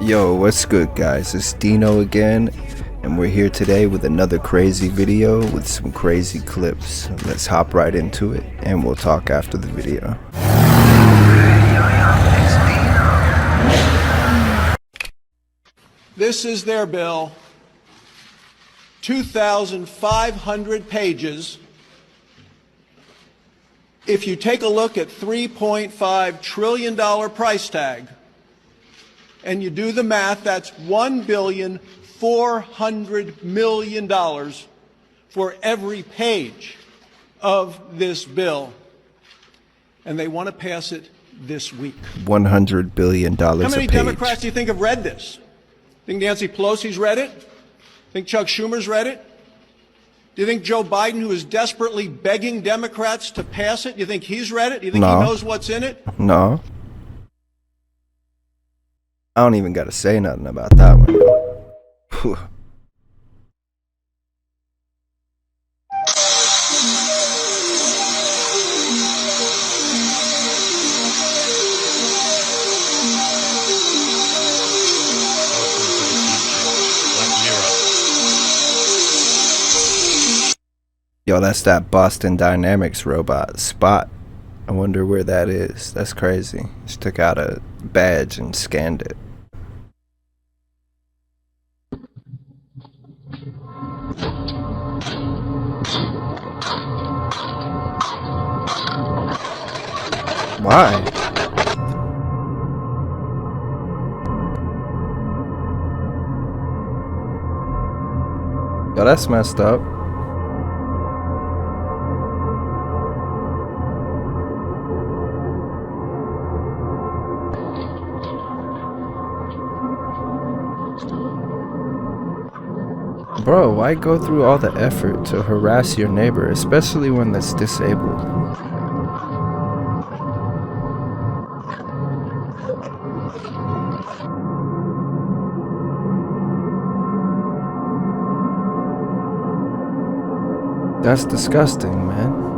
Yo, what's good guys? It's DeeKnow again, and we're here today with another crazy video with some crazy clips. Let's hop right into it, and we'll talk after the video. This is their bill, 2,500 pages. If you take a look at $3.5 trillion price tag, and you do the math, that's $1,400,000,000 for every page of this bill. And they want to pass it this week. $100 billion a page. How many Democrats do you think have read this? Think Nancy Pelosi's read it? Think Chuck Schumer's read it? Do you think Joe Biden, who is desperately begging Democrats to pass it, do you think he's read it? Do you think he knows what's in it? No. I don't even gotta say nothing about that one. Whew. Yo, that's that Boston Dynamics robot, Spot. I wonder where that is. That's crazy. Just took out a badge and scanned it. Why? Yo, that's messed up. Bro, why go through all the effort to harass your neighbor, especially when that's disabled? That's disgusting, man.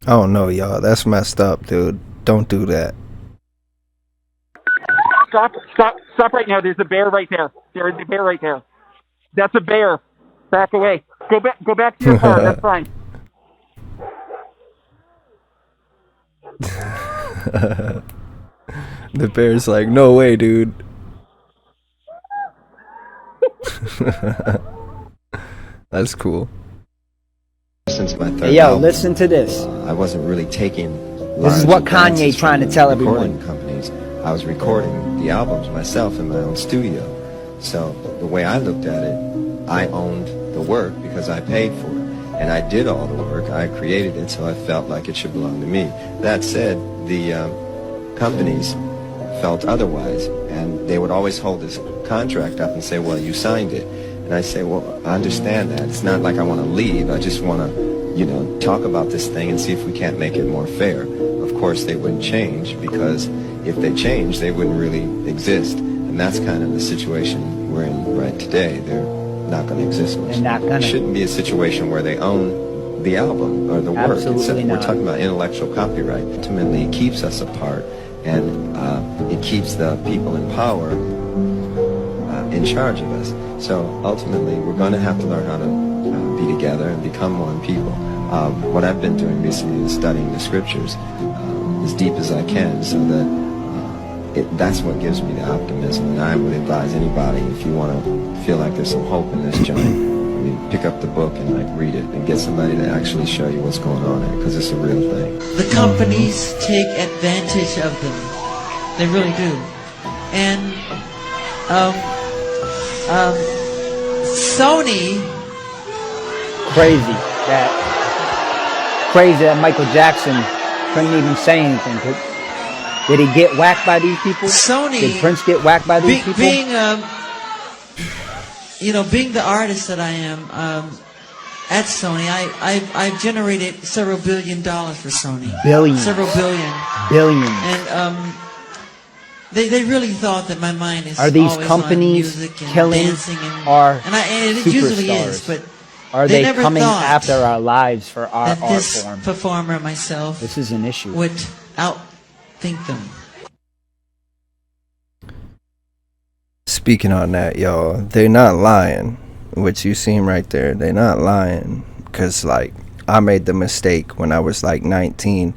Oh no, y'all, that's messed up, dude. Don't do that. Stop right now. There's a bear right there. There is a bear right there. That's a bear. Back away. Go back to your car. That's fine. The bear's like, no way, dude. That's cool. Since my third Hey, yo, album, listen to this. I wasn't really taking. This is what Kanye's trying to tell everyone. Companies. I was recording the albums myself in my own studio. So the way I looked at it, I owned the work because I paid for it, and I did all the work. I created it, so I felt like it should belong to me. That said, the companies felt otherwise, and they would always hold this contract up and say, "Well, you signed it." And I say, well, I understand that. It's not like I want to leave. I just want to, talk about this thing and see if we can't make it more fair. Of course, they wouldn't change, because if they changed, they wouldn't really exist. And that's kind of the situation we're in right today. They're not going to exist much. It shouldn't be a situation where they own the album or the work. Absolutely not. We're talking about intellectual copyright. Ultimately, it keeps us apart, and it keeps the people in power in charge of us. So ultimately, we're going to have to learn how to be together and become one people. What I've been doing recently is studying the scriptures as deep as I can, so that that's what gives me the optimism. And I would advise anybody, if you want to feel like there's some hope in this joint, pick up the book and read it, and get somebody to actually show you what's going on in it, because it's a real thing. The companies take advantage of them. They really do. And Sony, Crazy that Michael Jackson couldn't even say anything. Did he get whacked by these people? Sony, did Prince get whacked by these people? Being the artist that I am, at Sony, I've generated several $1 billion for Sony. Billion. Several billion. Billions. And they really thought that my mind is Are these always companies on music and killing dancing and our and it usually is, superstars? but Are they they never coming thought after our lives for our that art this form? performer myself This is an issue. would outthink them. Speaking on that, y'all, they're not lying. What you seen right there, they're not lying. Because, like, I made the mistake when I was, like, 19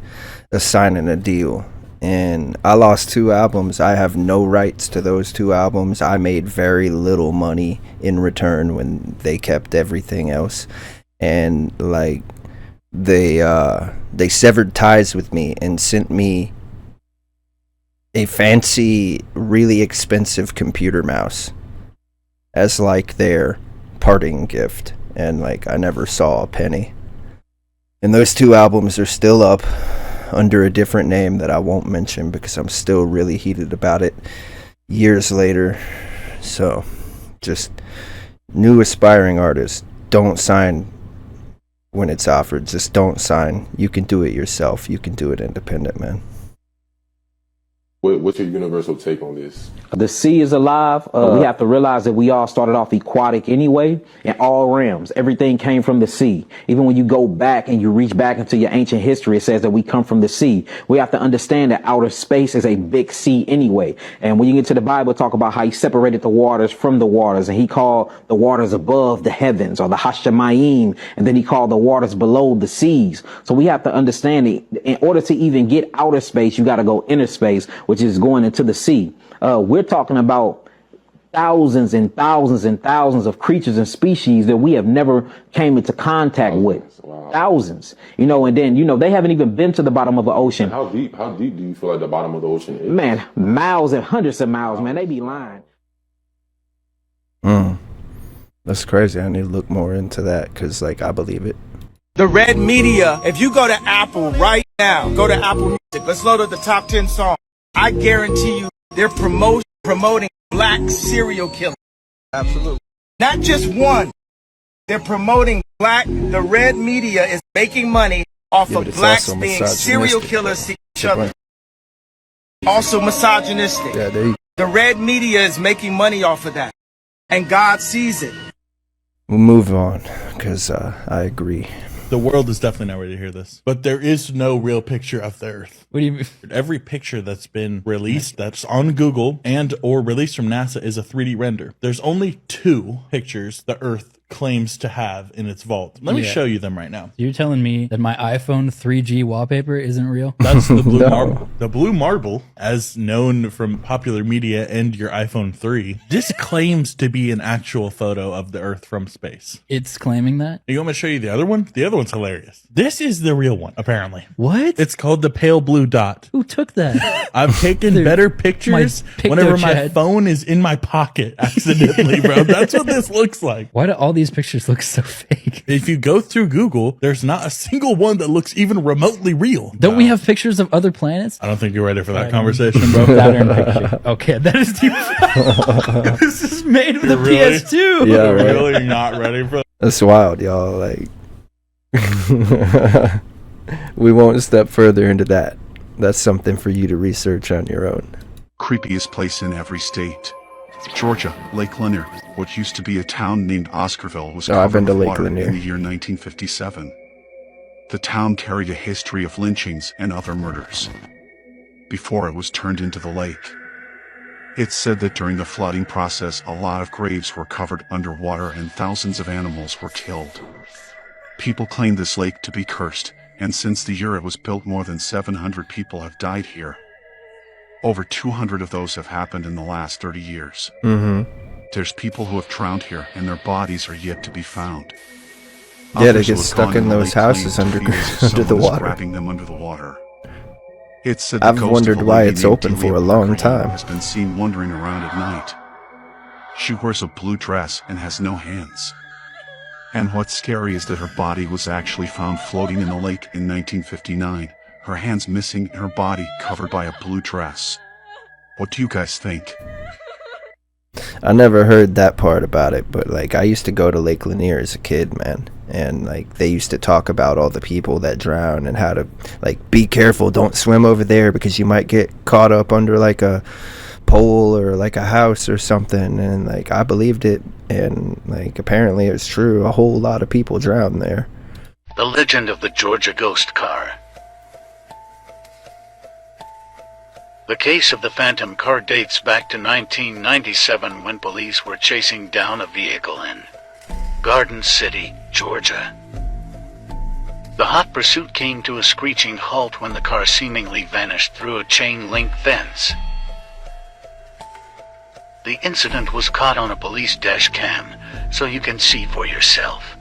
of signing a deal. And I lost 2 albums. I have no rights to those 2 albums. I made very little money in return when they kept everything else. And, like, they severed ties with me and sent me a fancy, really expensive computer mouse as like their parting gift, and like I never saw a penny. And those 2 albums are still up under a different name that I won't mention because I'm still really heated about it years later. So just new aspiring artists, don't sign when it's offered. Just don't sign. You can do it yourself. You can do it independent, man. What's your universal take on this? The sea is alive. We have to realize that we all started off aquatic anyway, in all realms. Everything came from the sea. Even when you go back and you reach back into your ancient history, it says that we come from the sea. We have to understand that outer space is a big sea anyway. And when you get to the Bible, talk about how he separated the waters from the waters, and he called the waters above the heavens, or the Hashemayim, and then he called the waters below the seas. So we have to understand that in order to even get outer space, you got to go inner space, which is going into the sea. We're talking about thousands and thousands and thousands of creatures and species that we have never came into contact with. Wow. Thousands, and then, they haven't even been to the bottom of the ocean. How deep do you feel like the bottom of the ocean is? Man, miles and hundreds of miles, man. They be lying. That's crazy. I need to look more into that because, like, I believe it. The Red Media, if you go to Apple right now, go to Apple Music, let's load up the top 10 songs. I guarantee you they're promoting black serial killers. Absolutely. Not just one. They're promoting the Red Media is making money off of blacks being serial killers to each other. Also misogynistic. Yeah, the Red Media is making money off of that. And God sees it. We'll move on because I agree. The world is definitely not ready to hear this. But there is no real picture of the Earth. What do you mean? Every picture that's been released that's on Google and or released from NASA is a 3D render. There's only 2 pictures the Earth claims to have in its vault. Let me show you them right now. You're telling me that my iPhone 3G wallpaper isn't real? That's the blue marble. The blue marble, as known from popular media and your iPhone 3, this claims to be an actual photo of the Earth from space. It's claiming that? You want me to show you the other one? The other one's hilarious. This is the real one, apparently. What? It's called the pale blue dot. Who took that? I've taken better pictures whenever my phone is in my pocket accidentally, bro. That's what this looks like. Why do all these pictures look so fake? If you go through Google, there's not a single one that looks even remotely real. Don't we have pictures of other planets? I don't think you're ready for that conversation, bro. Saturn picture. Okay, that is deep. This is made of the really? PS2. Yeah, right. Really not ready for that. That's wild, y'all. Like, we won't step further into that. That's something for you to research on your own. Creepiest place in every state. Georgia, Lake Lanier, what used to be a town named Oscarville, was covered with water in the year 1957. The town carried a history of lynchings and other murders before it was turned into the lake. It's said that during the flooding process, a lot of graves were covered underwater and thousands of animals were killed. People claim this lake to be cursed, and since the year it was built, more than 700 people have died here. Over 200 of those have happened in the last 30 years. There's people who have drowned here, and their bodies are yet to be found. Yeah, they get stuck in those houses under the water. Grabbing them under the water. It's said I've wondered why it's open for a long time. Has been seen wandering around at night. She wears a blue dress and has no hands. And what's scary is that her body was actually found floating in the lake in 1959. Her hands missing and her body covered by a blue dress. What do you guys think? I never heard that part about it, but like I used to go to Lake Lanier as a kid, man. and like they used to talk about all the people that drown and how to like be careful, don't swim over there because you might get caught up under like a pole or like a house or something. And like I believed it, and like apparently it's true. A whole lot of people drown there. The legend of the Georgia ghost car. The case of the phantom car dates back to 1997 when police were chasing down a vehicle in Garden City, Georgia. The hot pursuit came to a screeching halt when the car seemingly vanished through a chain-link fence. The incident was caught on a police dash cam, so you can see for yourself.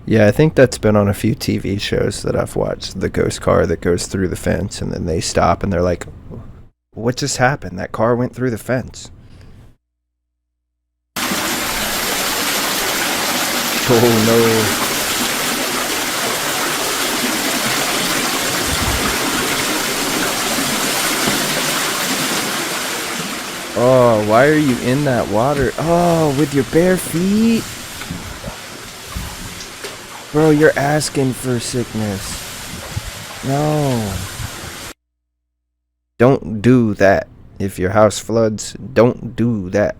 Yeah, I think that's been on a few TV shows that I've watched. The ghost car that goes through the fence, and then they stop and they're like, what just happened? That car went through the fence. Oh no. Oh, why are you in that water? Oh, with your bare feet? Bro, you're asking for sickness. No. Don't do that. If your house floods, don't do that.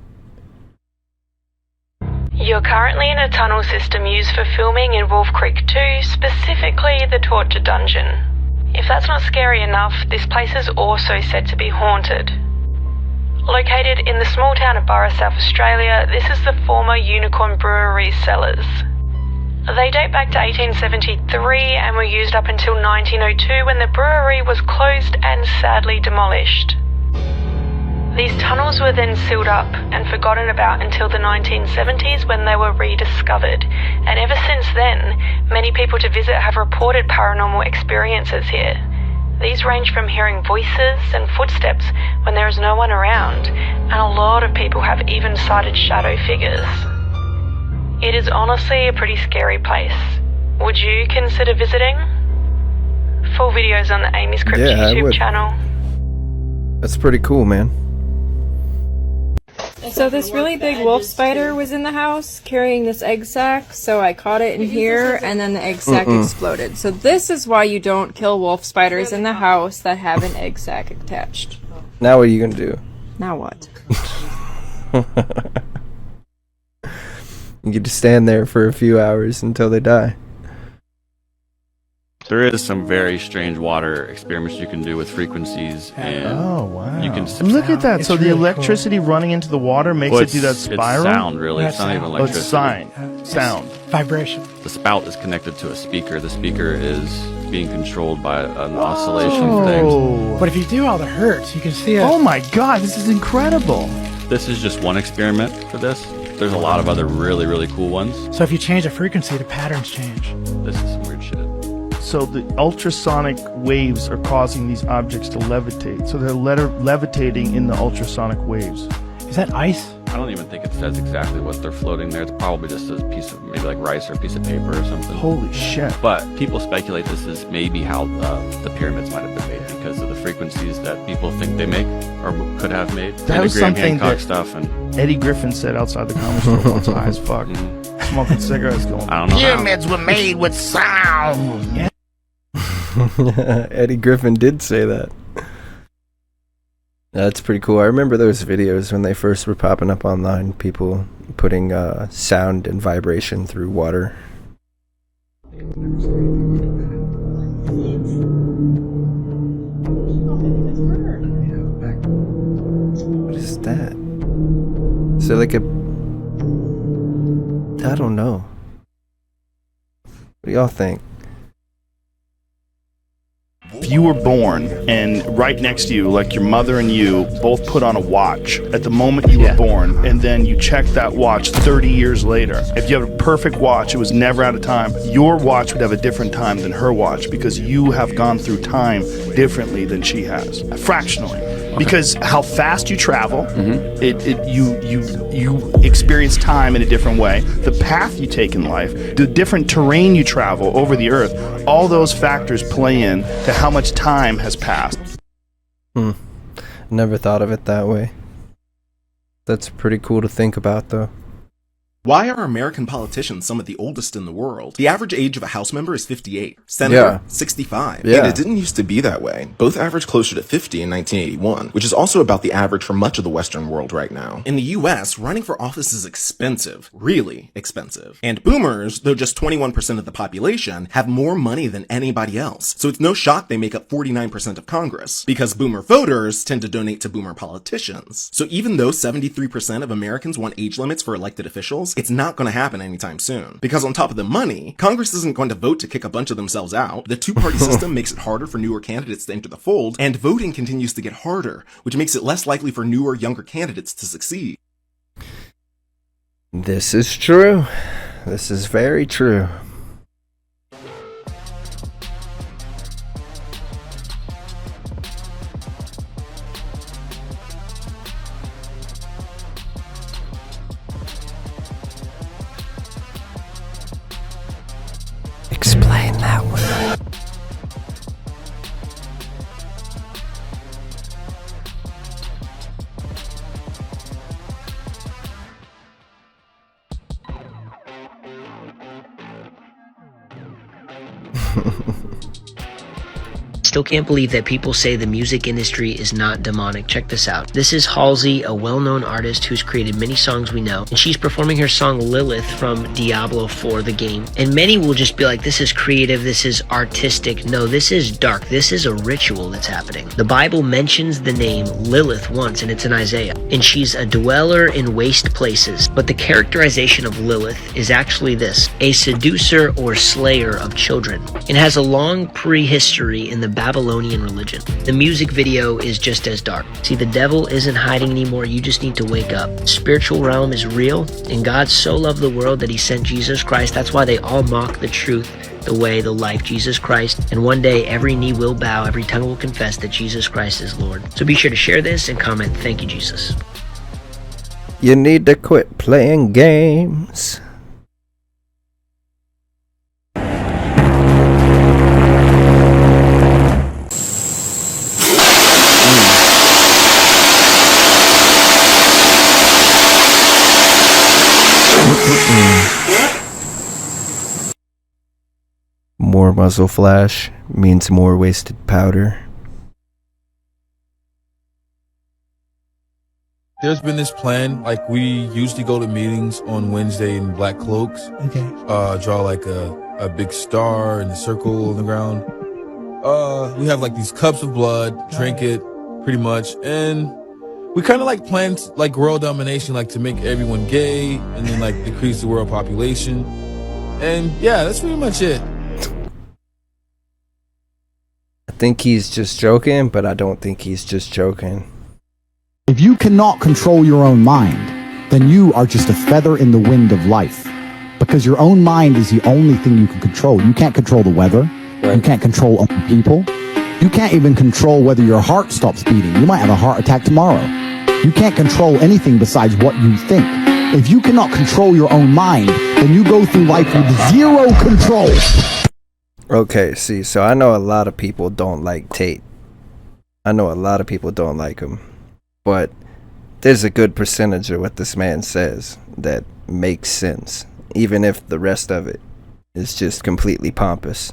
You're currently in a tunnel system used for filming in Wolf Creek 2, specifically the Torture Dungeon. If that's not scary enough, this place is also said to be haunted. Located in the small town of Burra, South Australia, this is the former Unicorn Brewery's cellars. They date back to 1873 and were used up until 1902 when the brewery was closed and sadly demolished. These tunnels were then sealed up and forgotten about until the 1970s when they were rediscovered, and ever since then, many people to visit have reported paranormal experiences here. These range from hearing voices and footsteps when there is no one around, and a lot of people have even sighted shadow figures. It is honestly a pretty scary place. Would you consider visiting? Full videos on the Amy's Crypt YouTube channel. That's pretty cool, man. So this really big wolf spider was in the house carrying this egg sac, so I caught it in here and then the egg sac exploded. So this is why you don't kill wolf spiders in the house that have an egg sac attached. Now what are you gonna do? Now what? You get to stand there for a few hours until they die. There is some very strange water experiments you can do with frequencies, and you can look at that. So the electricity running into the water makes it do that spiral. It's sound, really. It's not even electricity. It's sound. Vibration. The spout is connected to a speaker. The speaker is being controlled by an oscillation thing. But if you do all the hertz, you can see it. Oh my god, this is incredible. This is just one experiment for this. There's a lot of other really, really cool ones. So if you change the frequency, the patterns change. This is some weird shit. So the ultrasonic waves are causing these objects to levitate. So they're levitating in the ultrasonic waves. Is that ice? I don't even think it says exactly what they're floating there. It's probably just a piece of, maybe like rice or a piece of paper or something. Holy shit. But people speculate this is maybe how the pyramids might have been made because of the frequencies that people think they make or could have made. That was something Hancock that stuff and Eddie Griffin said outside the comedy store once, high as fuck. Smoking cigarettes going, I don't know pyramids were made with sound. Yeah. Eddie Griffin did say that. That's pretty cool. I remember those videos when they first were popping up online. People putting sound and vibration through water. What is that? Is there like a... I don't know. What do y'all think? If you were born and right next to you, like your mother and you both put on a watch at the moment you were born, and then you check that watch 30 years later, if you have a perfect watch, it was never out of time, your watch would have a different time than her watch because you have gone through time differently than she has, fractionally. Because how fast you travel, you experience time in a different way. The path you take in life, the different terrain you travel over the earth, all those factors play in to how much time has passed. Never thought of it that way. That's pretty cool to think about, though. Why are American politicians some of the oldest in the world? The average age of a House member is 58. Senator, 65. And it didn't used to be that way. Both averaged closer to 50 in 1981, which is also about the average for much of the Western world right now. In the US, running for office is expensive. Really expensive. And boomers, though just 21% of the population, have more money than anybody else. So it's no shock they make up 49% of Congress. Because boomer voters tend to donate to boomer politicians. So even though 73% of Americans want age limits for elected officials, it's not going to happen anytime soon. Because on top of the money, Congress isn't going to vote to kick a bunch of themselves out. The two-party system makes it harder for newer candidates to enter the fold, and voting continues to get harder, which makes it less likely for newer, younger candidates to succeed. This is true. This is very true. Explain that one. Still can't believe that people say the music industry is not demonic. Check this out. This is Halsey, a well-known artist who's created many songs we know, and she's performing her song Lilith from Diablo 4, the game. And many will just be like, this is creative, this is artistic. No, this is dark. This is a ritual that's happening. The Bible mentions the name Lilith once, and it's in Isaiah. And she's a dweller in waste places. But the characterization of Lilith is actually this: a seducer or slayer of children. It has a long prehistory in the Babylonian religion. The music video is just as dark. See, the devil isn't hiding anymore. You just need to wake up. The spiritual realm is real, and God so loved the world that he sent Jesus Christ. That's why they all mock the truth, the way, the life, Jesus Christ. And one day, every knee will bow, every tongue will confess that Jesus Christ is Lord. So be sure to share this and comment, "Thank you, Jesus." You need to quit playing games. More muzzle flash means more wasted powder. There's been this plan, like we usually go to meetings on Wednesday in black cloaks. Okay. Draw like a big star and a circle on the ground. We have like these cups of blood, drink it pretty much, and we kind of like plan like world domination, like to make everyone gay and then like decrease the world population. And yeah, that's pretty much it. I think he's just joking, but I don't think he's just joking. If you cannot control your own mind, then you are just a feather in the wind of life. Because your own mind is the only thing you can control. You can't control the weather. Right. You can't control other people. You can't even control whether your heart stops beating. You might have a heart attack tomorrow. You can't control anything besides what you think. If you cannot control your own mind, then you go through life with zero control. Okay, see, so I know a lot of people don't like Tate. I know a lot of people don't like him. But there's a good percentage of what this man says that makes sense, even if the rest of it is just completely pompous.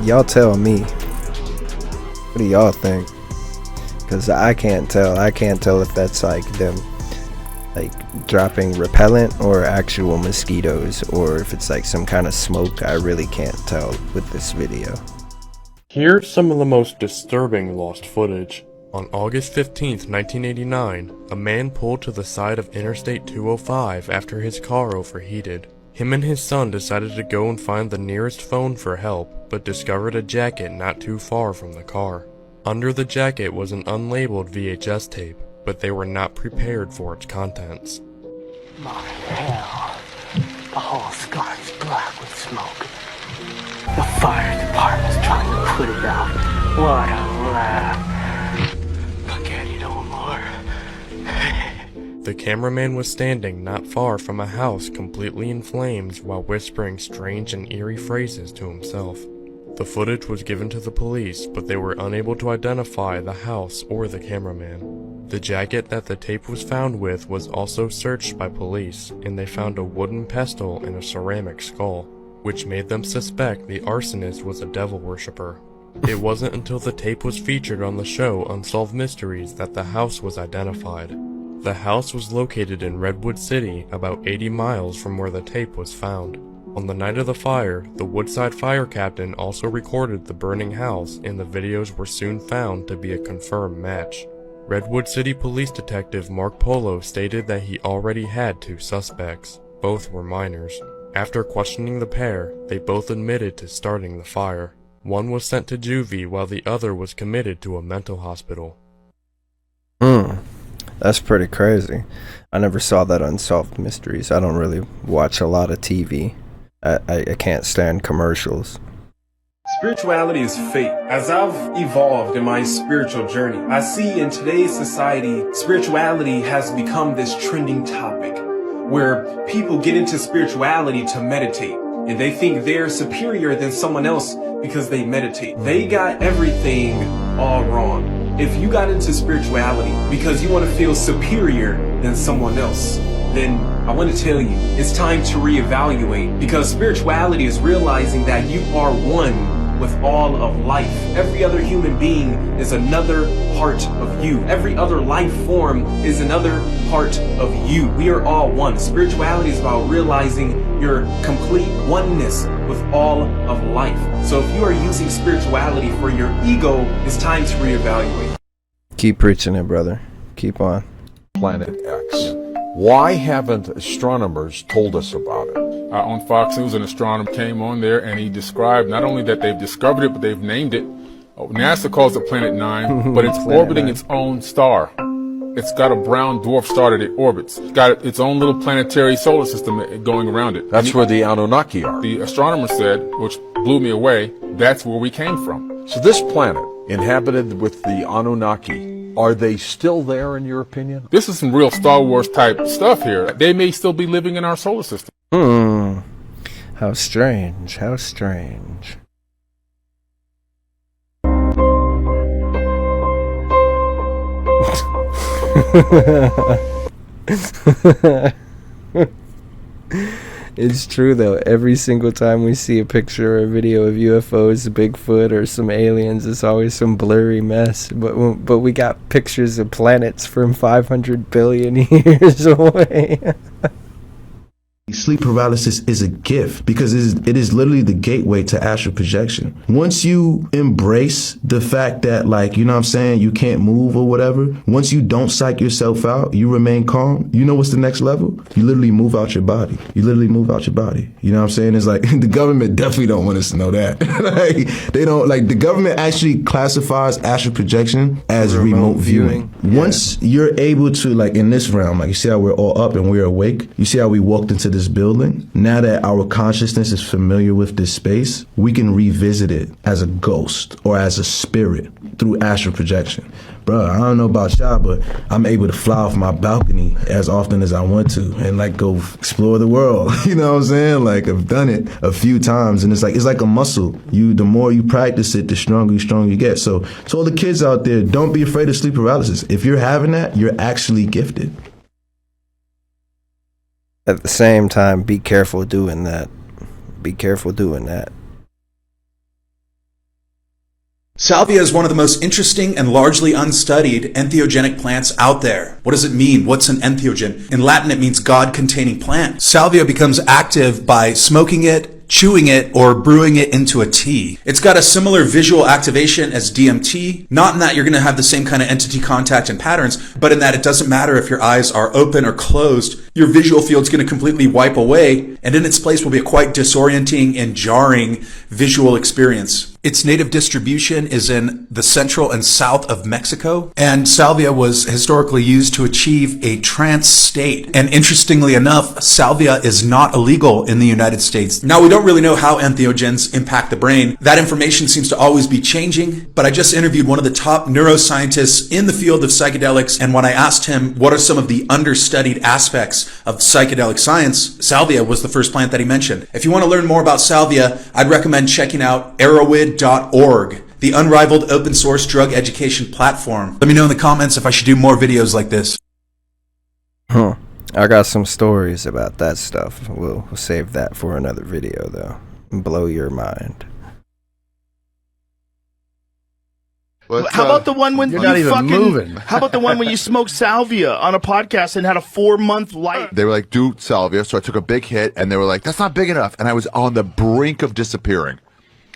Y'all tell me. What do y'all think? because I can't tell. I can't tell if that's like them like dropping repellent or actual mosquitoes, or if it's like some kind of smoke. I really can't tell with this video. Here's some of the most disturbing lost footage. On August 15th, 1989, a man pulled to the side of Interstate 205 after his car overheated. Him and his son decided to go and find the nearest phone for help, but discovered a jacket not too far from the car. Under the jacket was an unlabeled VHS tape, but they were not prepared for its contents. My hell, the whole sky's black with smoke. The fire department's trying to put it out. What a laugh. I can't no more. The cameraman was standing not far from a house completely in flames while whispering strange and eerie phrases to himself. The footage was given to the police, but they were unable to identify the house or the cameraman. The jacket that the tape was found with was also searched by police, and they found a wooden pestle and a ceramic skull, which made them suspect the arsonist was a devil worshipper. It wasn't until the tape was featured on the show Unsolved Mysteries that the house was identified. The house was located in Redwood City, about 80 miles from where the tape was found. On the night of the fire, the Woodside fire captain also recorded the burning house, and the videos were soon found to be a confirmed match. Redwood City Police Detective Mark Polo stated that he already had 2 suspects. Both were minors. After questioning the pair, they both admitted to starting the fire. One was sent to juvie while the other was committed to a mental hospital. That's pretty crazy. I never saw that Unsolved Mysteries. I don't really watch a lot of TV. I can't stand commercials. Spirituality is fate. As I've evolved in my spiritual journey, I see in today's society, spirituality has become this trending topic where people get into spirituality to meditate, and they think they're superior than someone else because they meditate. They got everything all wrong. If you got into spirituality because you want to feel superior than someone else, then I want to tell you, it's time to reevaluate, because spirituality is realizing that you are one with all of life. Every other human being is another part of you. Every other life form is another part of you. We are all one. Spirituality is about realizing your complete oneness with all of life. So if you are using spirituality for your ego, it's time to reevaluate. Keep preaching it, brother. Keep on. Planet X. Why haven't astronomers told us about it? On Fox News, an astronomer came on there and he described not only that they've discovered it, but they've named it. NASA calls it Planet 9, but it's orbiting its own star. It's got a brown dwarf star that it orbits. It's got its own little planetary solar system going around it. That's where the Anunnaki are. The astronomer said, which blew me away, that's where we came from. So this planet, inhabited with the Anunnaki, are they still there in your opinion? This is some real Star Wars type stuff here. They may still be living in our solar system. How strange. How strange. It's true though. Every single time we see a picture or a video of UFOs, Bigfoot, or some aliens, it's always some blurry mess. But we got pictures of planets from 500 billion years away. Sleep paralysis is a gift because it is literally the gateway to astral projection. Once you embrace the fact that, like, you know what I'm saying, you can't move or whatever, once you don't psych yourself out, you remain calm, you know what's the next level? You literally move out your body. You literally move out your body. You know what I'm saying? It's like, the government definitely don't want us to know that. Like, they don't, like, the government actually classifies astral projection as remote viewing. Yeah. Once you're able to, like, in this realm, like, you see how we're all up and we're awake? You see how we walked into this building? Now that our consciousness is familiar with this space, we can revisit it as a ghost or as a spirit through astral projection. Bro, I don't know about y'all, but I'm able to fly off my balcony as often as I want to and, like, go explore the world. You know what I'm saying? Like, I've done it a few times, and it's like a muscle. The more you practice it, the stronger you get. So all the kids out there, don't be afraid of sleep paralysis. If you're having that, you're actually gifted. At the same time, be careful doing that. Be careful doing that. Salvia is one of the most interesting and largely unstudied entheogenic plants out there. What does it mean? What's an entheogen? In Latin, it means God-containing plant. Salvia becomes active by smoking it, chewing it, or brewing it into a tea. It's got a similar visual activation as DMT, not in that you're going to have the same kind of entity contact and patterns, but in that it doesn't matter if your eyes are open or closed, your visual field's going to completely wipe away, and in its place will be a quite disorienting and jarring visual experience. Its native distribution is in the central and south of Mexico, and salvia was historically used to achieve a trance state. And interestingly enough, salvia is not illegal in the United States. Now, we don't really know how entheogens impact the brain. That information seems to always be changing, but I just interviewed one of the top neuroscientists in the field of psychedelics, and when I asked him what are some of the understudied aspects of psychedelic science, salvia was the first plant that he mentioned. If you want to learn more about salvia, I'd recommend checking out aroud.org, the unrivaled open source drug education platform. Let me know in the comments if I should do more videos like this. I got some stories about that stuff. We'll save that for another video, though. Blow your mind. How about the one when you're you not even fucking moving? How about the one when you smoked salvia on a podcast and had a 4-month life? They were like, do salvia. So I took a big hit, and they were like, that's not big enough. And I was on the brink of disappearing.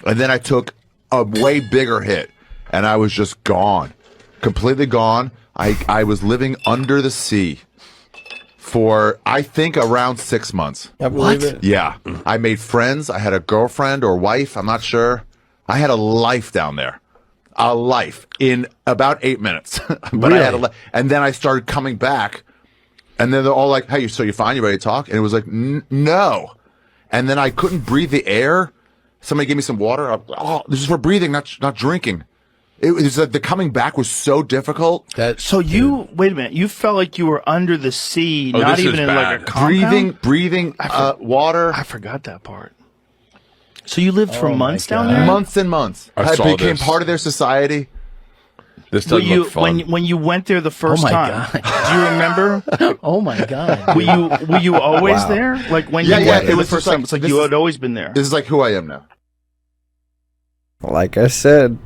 And then I took a way bigger hit, and I was just gone. Completely gone. I was living under the sea for, I think, around 6 months. I believe it. Yeah. I made friends. I had a girlfriend or wife. I'm not sure. I had a life down there. A life in about 8 minutes. But Really? I had and then I started coming back, and then they're all like, hey, so you fine? You ready to talk? And it was like, no. And then I couldn't breathe the air. Somebody gave me some water. This is for breathing, not drinking. It was like the coming back was so difficult. So you wait a minute. You felt like you were under the sea, not even in like a compound? breathing water. I forgot that part. So you lived for months down there? Months and months. I became part of their society. This doesn't look fun. When you went there the first time, do you remember? Oh my god! Were you always there? Like when you went there the first time, it's like you had always been there. This is like who I am now. Like I said,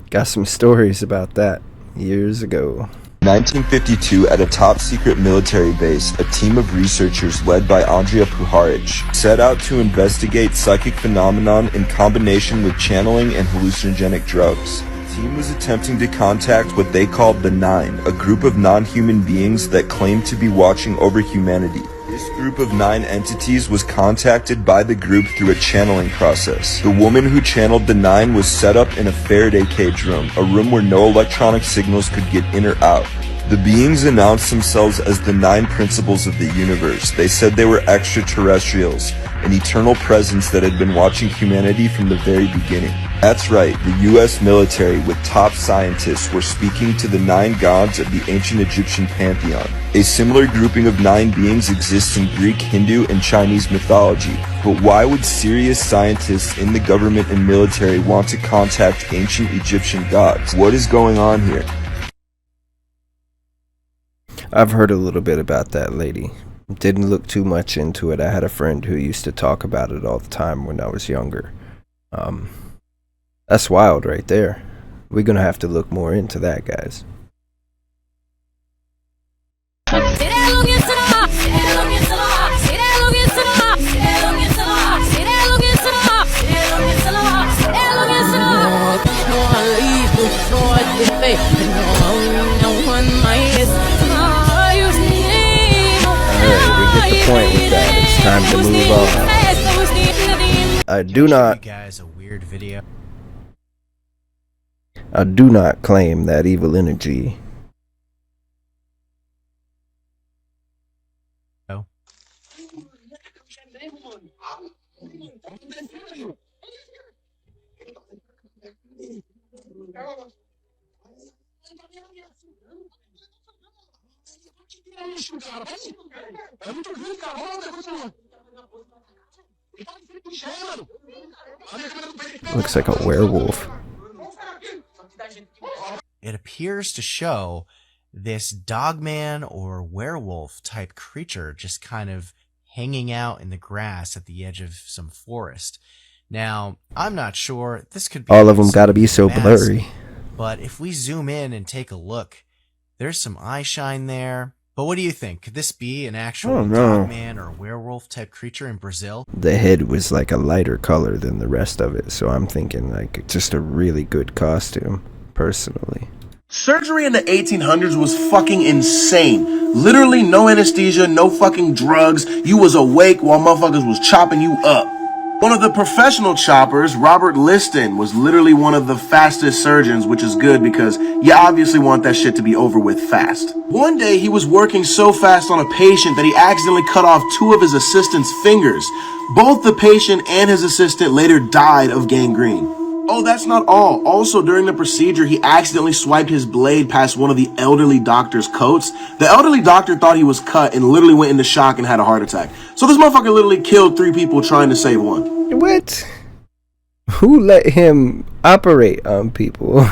got some stories about that years ago. 1952, at a top-secret military base, a team of researchers led by Andrija Puharic set out to investigate psychic phenomenon in combination with channeling and hallucinogenic drugs. The team was attempting to contact what they called the Nine, a group of non-human beings that claimed to be watching over humanity. This group of 9 entities was contacted by the group through a channeling process. The woman who channeled the 9 was set up in a Faraday cage room, a room where no electronic signals could get in or out. The beings announced themselves as the 9 principles of the universe. They said they were extraterrestrials, an eternal presence that had been watching humanity from the very beginning. That's right, the US military with top scientists were speaking to the 9 gods of the ancient Egyptian pantheon. A similar grouping of 9 beings exists in Greek, Hindu, and Chinese mythology. But why would serious scientists in the government and military want to contact ancient Egyptian gods? What is going on here? I've heard a little bit about that lady. Didn't look too much into it. I had a friend who used to talk about it all the time when I was younger. That's wild right there. We're gonna have to look more into that, guys. Alright, we get the point with that. It's time to move on. I do not I do not claim that evil energy. No. Looks like a werewolf. It appears to show this dogman or werewolf type creature just kind of hanging out in the grass at the edge of some forest. Now, I'm not sure. This could be All of them got to be so mask, blurry. But if we zoom in and take a look, there's some eye shine there. But what do you think? Could this be an actual dogman or werewolf type creature in Brazil? The head was like a lighter color than the rest of it, so I'm thinking like just a really good costume, personally. Surgery in the 1800s was fucking insane. Literally no anesthesia, no fucking drugs. You was awake while motherfuckers was chopping you up. One of the professional choppers, Robert Liston, was literally one of the fastest surgeons, which is good because you obviously want that shit to be over with fast. One day he was working so fast on a patient that he accidentally cut off 2 of his assistant's fingers. Both the patient and his assistant later died of gangrene. Oh, that's not all. Also, during the procedure, he accidentally swiped his blade past one of the elderly doctor's coats. The elderly doctor thought he was cut and literally went into shock and had a heart attack. So this motherfucker literally killed 3 people trying to save 1. What? Who let him operate on people?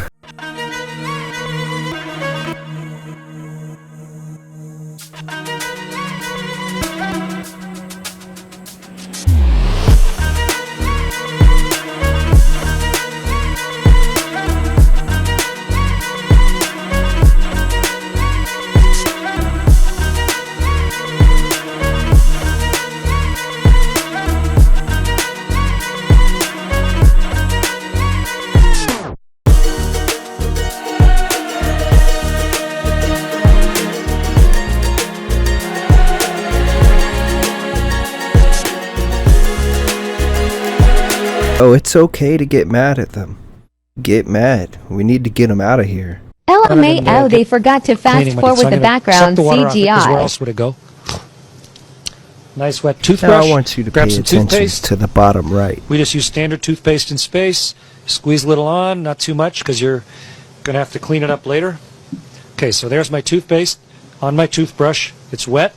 Oh, it's okay to get mad at them. Get mad. We need to get them out of here. LMAO, they forgot to fast forward the background CGI. Where else would it go? Nice wet Now toothbrush. I want you to grab pay some attention toothpaste. to the bottom right. We just use standard toothpaste in space. Squeeze a little on, not too much because you're going to have to clean it up later. Okay, so there's my toothpaste on my toothbrush. It's wet.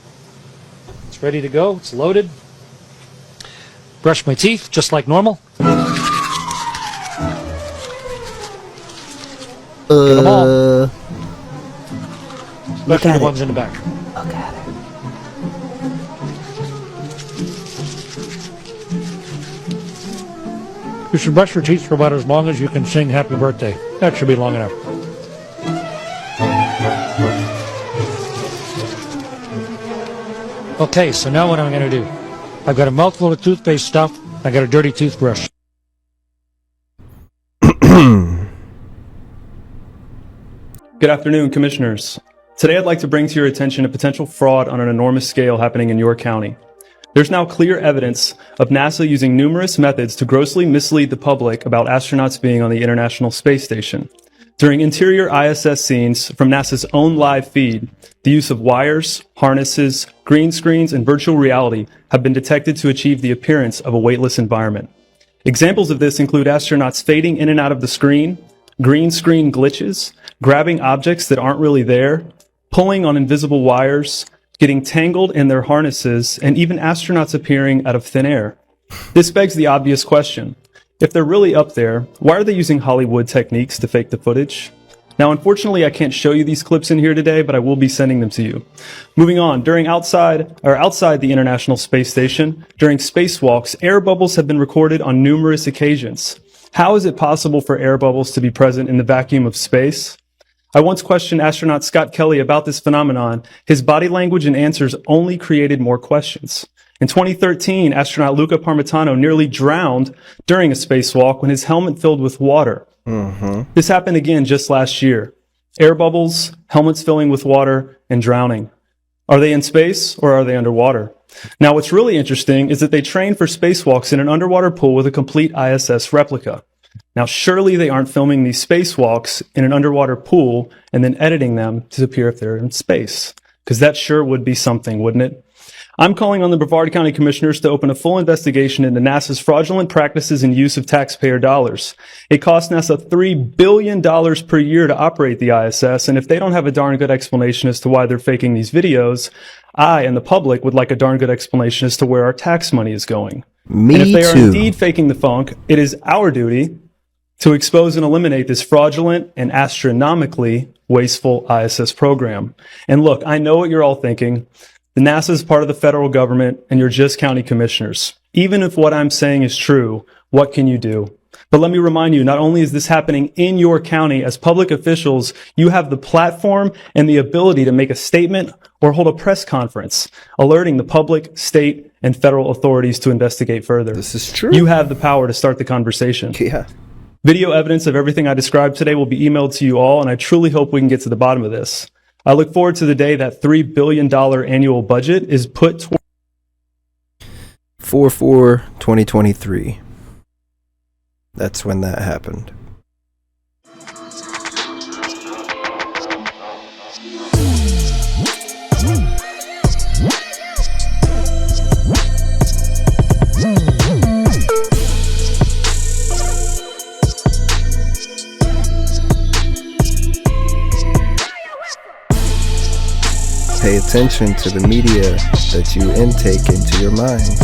It's ready to go. It's loaded. Brush my teeth just like normal. Get them all. Especially the ones in the back. Look at it. You should brush your teeth for about as long as you can sing Happy Birthday. That should be long enough. Okay, so now what I'm going to do? I've got a mouthful of toothpaste stuff. I got a dirty toothbrush. Good afternoon, Commissioners. Today I'd like to bring to your attention a potential fraud on an enormous scale happening in your county. There's now clear evidence of NASA using numerous methods to grossly mislead the public about astronauts being on the International Space Station. During interior ISS scenes from NASA's own live feed, the use of wires, harnesses, green screens, and virtual reality have been detected to achieve the appearance of a weightless environment. Examples of this include astronauts fading in and out of the screen, green screen glitches, grabbing objects that aren't really there, pulling on invisible wires, getting tangled in their harnesses, and even astronauts appearing out of thin air. This begs the obvious question. If they're really up there, why are they using Hollywood techniques to fake the footage? Now, unfortunately, I can't show you these clips in here today, but I will be sending them to you. Moving on, outside the International Space Station, during spacewalks, air bubbles have been recorded on numerous occasions. How is it possible for air bubbles to be present in the vacuum of space? I once questioned astronaut Scott Kelly about this phenomenon. His body language and answers only created more questions. In 2013, astronaut Luca Parmitano nearly drowned during a spacewalk when his helmet filled with water. This happened again just last year. Air bubbles, helmets filling with water, and drowning. Are they in space or are they underwater? Now, what's really interesting is that they train for spacewalks in an underwater pool with a complete ISS replica. Now, surely they aren't filming these spacewalks in an underwater pool and then editing them to appear if they're in space, because that sure would be something, wouldn't it? I'm calling on the Brevard County Commissioners to open a full investigation into NASA's fraudulent practices and use of taxpayer dollars. It costs NASA $3 billion per year to operate the ISS, and if they don't have a darn good explanation as to why they're faking these videos, I and the public would like a darn good explanation as to where our tax money is going. Me and if they are too. indeed faking the funk, it is our duty to expose and eliminate this fraudulent and astronomically wasteful ISS program. And look, I know what you're all thinking. The NASA is part of the federal government, and you're just county commissioners. Even if what I'm saying is true, what can you do? But let me remind you, not only is this happening in your county, as public officials, you have the platform and the ability to make a statement or hold a press conference, alerting the public, state, and federal authorities to investigate further. This is true. You have the power to start the conversation. Yeah. Video evidence of everything I described today will be emailed to you all, and I truly hope we can get to the bottom of this. I look forward to the day that $3 billion annual budget is put toward 4/4/2023. That's when that happened. Pay attention to the media that you intake into your minds.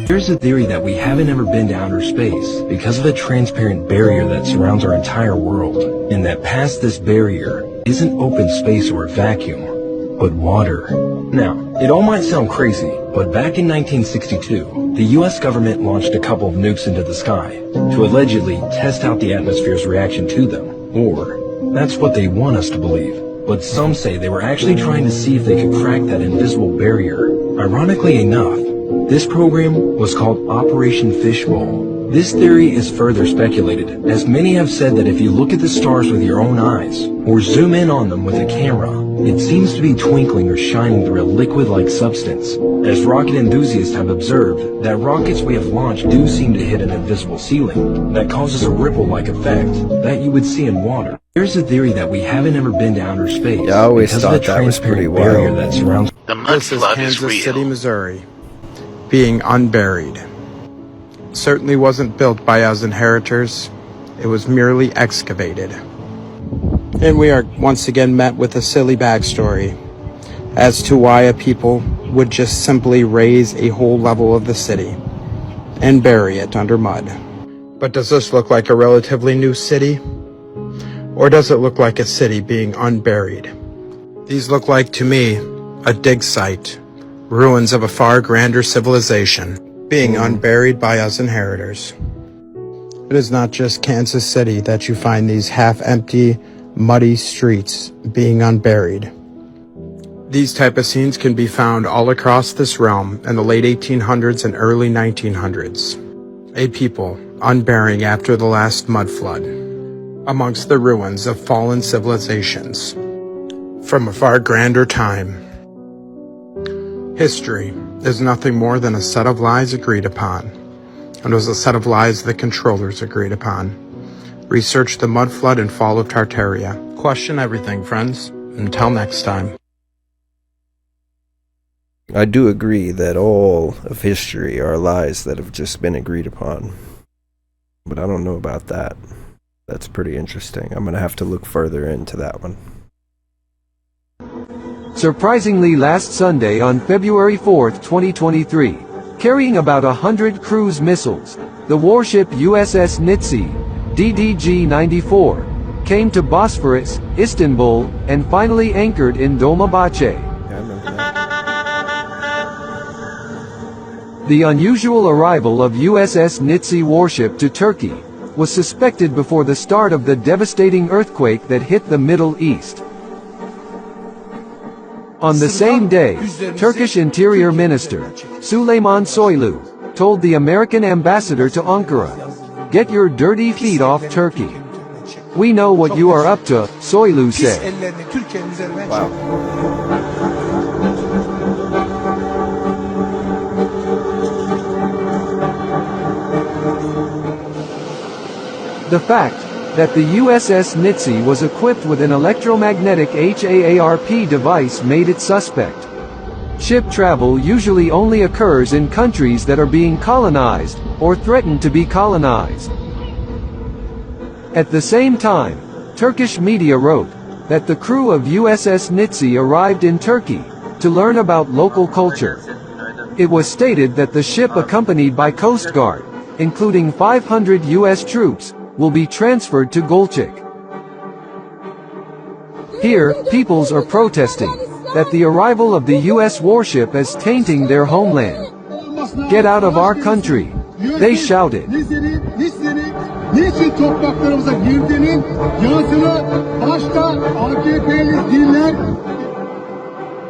There's a theory that we haven't ever been to outer space because of the transparent barrier that surrounds our entire world, and that past this barrier isn't open space or a vacuum, but water. Now, it all might sound crazy, but back in 1962, the US government launched a couple of nukes into the sky to allegedly test out the atmosphere's reaction to them, or that's what they want us to believe. But some say they were actually trying to see if they could crack that invisible barrier. Ironically enough, this program was called Operation Fishbowl. This theory is further speculated, as many have said that if you look at the stars with your own eyes, or zoom in on them with a camera, it seems to be twinkling or shining through a liquid-like substance. As rocket enthusiasts have observed, that rockets we have launched do seem to hit an invisible ceiling that causes a ripple-like effect that you would see in water. There's a theory that we haven't ever been to outer space. Yeah, I always because thought of the that was pretty transparent barrier wild. that surrounds. This is Kansas City, Missouri, being unburied. Certainly wasn't built by us inheritors. It was merely excavated. And we are once again met with a silly backstory as to why a people would just simply raise a whole level of the city and bury it under mud. But does this look like a relatively new city? Or does it look like a city being unburied? These look like, to me, a dig site, ruins of a far grander civilization, being unburied by us inheritors. It is not just Kansas City that you find these half-empty, muddy streets being unburied. These type of scenes can be found all across this realm in the late 1800s and early 1900s. A people unburying after the last mud flood, amongst the ruins of fallen civilizations, from a far grander time. History is nothing more than a set of lies agreed upon, and was a set of lies the controllers agreed upon. Research the mud flood and fall of Tartaria. Question everything, friends. Until next time. I do agree that all of history are lies that have just been agreed upon. But I don't know about that. That's pretty interesting. I'm going to have to look further into that one. Surprisingly, last Sunday on February 4th, 2023, carrying about 100 cruise missiles, the warship USS Nitsi, DDG-94, came to Bosphorus, Istanbul, and finally anchored in Dolmabahce. The unusual arrival of USS Nitsi warship to Turkey was suspected before the start of the devastating earthquake that hit the Middle East. On the same day, Turkish Interior Minister Süleyman Soylu told the American ambassador to Ankara, "Get your dirty feet off Turkey. We know what you are up to," Soylu said. The fact that the USS Nitsi was equipped with an electromagnetic HAARP device made it suspect. Ship travel usually only occurs in countries that are being colonized, or threaten to be colonized. At the same time, Turkish media wrote that the crew of USS Nitsi arrived in Turkey to learn about local culture. It was stated that the ship, accompanied by Coast Guard, including 500 U.S. troops, will be transferred to Gölcük. Here, peoples are protesting. that the arrival of the U.S. warship is tainting their homeland. "Get out of our country," they shouted. Niçin topraklarımıza girdiğinin yazılı başta AKP'li diller.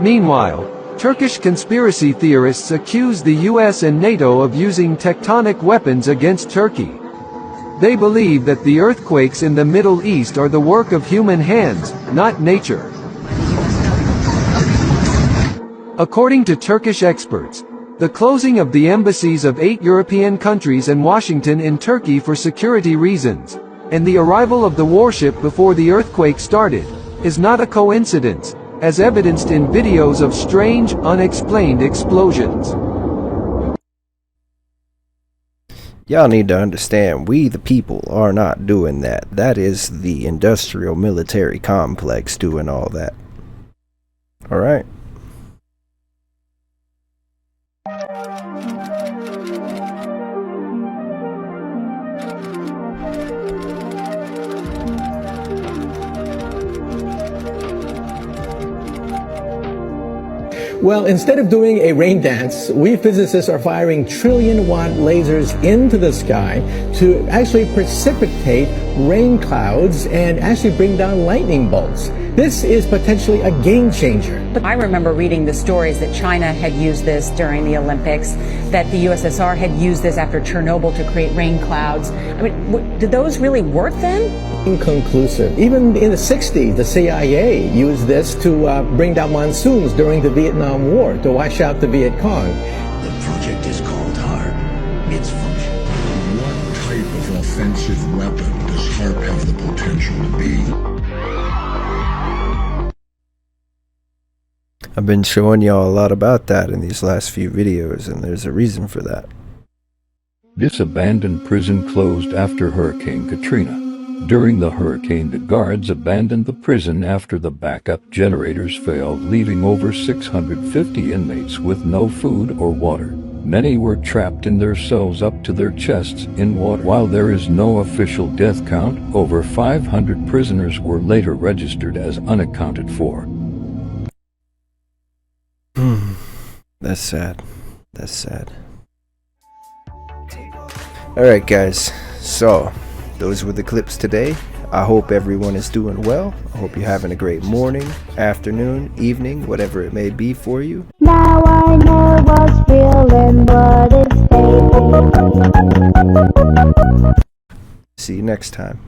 Meanwhile, Turkish conspiracy theorists accuse the US and NATO of using tectonic weapons against Turkey. They believe that the earthquakes in the Middle East are the work of human hands, not nature. According to Turkish experts, the closing of the embassies of 8 European countries and Washington in Turkey for security reasons, and the arrival of the warship before the earthquake started, is not a coincidence, as evidenced in videos of strange, unexplained explosions. Y'all need to understand, we the people are not doing that. That is the industrial military complex doing all that. Alright. Well, instead of doing a rain dance, we physicists are firing trillion-watt lasers into the sky to actually precipitate rain clouds and actually bring down lightning bolts. This is potentially a game changer. But I remember reading the stories that China had used this during the Olympics, that the USSR had used this after Chernobyl to create rain clouds. I mean, did those really work then? Inconclusive. Even in the 60s, the CIA used this to bring down monsoons during the Vietnam War to wash out the Viet Cong. The project is called HARP. Its function. What type of offensive weapon does HARP have the potential to be? I've been showing y'all a lot about that in these last few videos, and there's a reason for that. This abandoned prison closed after Hurricane Katrina. During the hurricane, the guards abandoned the prison after the backup generators failed, leaving over 650 inmates with no food or water. Many were trapped in their cells up to their chests in water. While there is no official death count, over 500 prisoners were later registered as unaccounted for. That's sad. That's sad. Alright guys, so those were the clips today. I hope everyone is doing well. I hope you're having a great morning, afternoon, evening, whatever it may be for you. Now I know what's real and what is fake. See you next time.